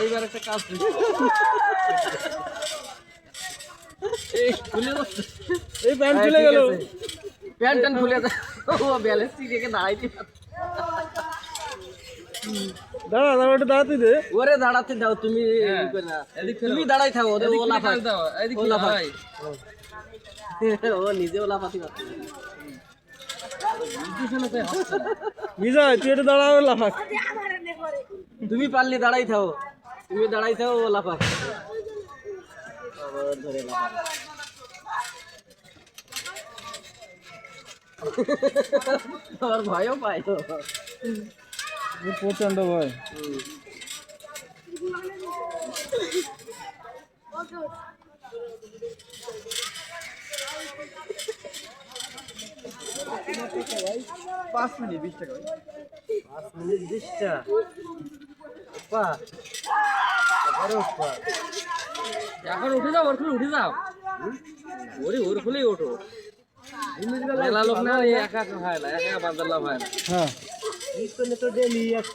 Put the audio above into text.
এইবার একটা কাজ এই প্যান্ট খুলে গেল, প্যান্ট খুলে ও ব্যালেন্স ঠিক রেখে দাঁড়াইতে দাঁড়া দাঁড়া ওটা দাঁড়াতে দে, ওরে দাঁড়াতে দাও তুমি, তুমি দাঁড়াই থাকো, ও লাফাই দাও, ও লাফাই, ও নিজেও লাফাতে পারছে। বিজয় তুই এটা দাঁড়াও, লাফাক, তুমি পারলে দাঁড়াই থাও, তুমি দাঁড়াই থাও, ও লাফাক ধরে লাফাক। আর ভয়ও পাই প্রচন্ড ভয়। পাঁচ মিনিট 20 টাকা, 5 মিনিট 20 টাকা। এখন উঠে যাও, ওর খুলে উঠে যাও, ওর খুলেই ওঠো, মেলা লোক না, একা একা হয় না, একা একা বাজার লাভ হয় না। হ্যাঁ, তো ডেলি এক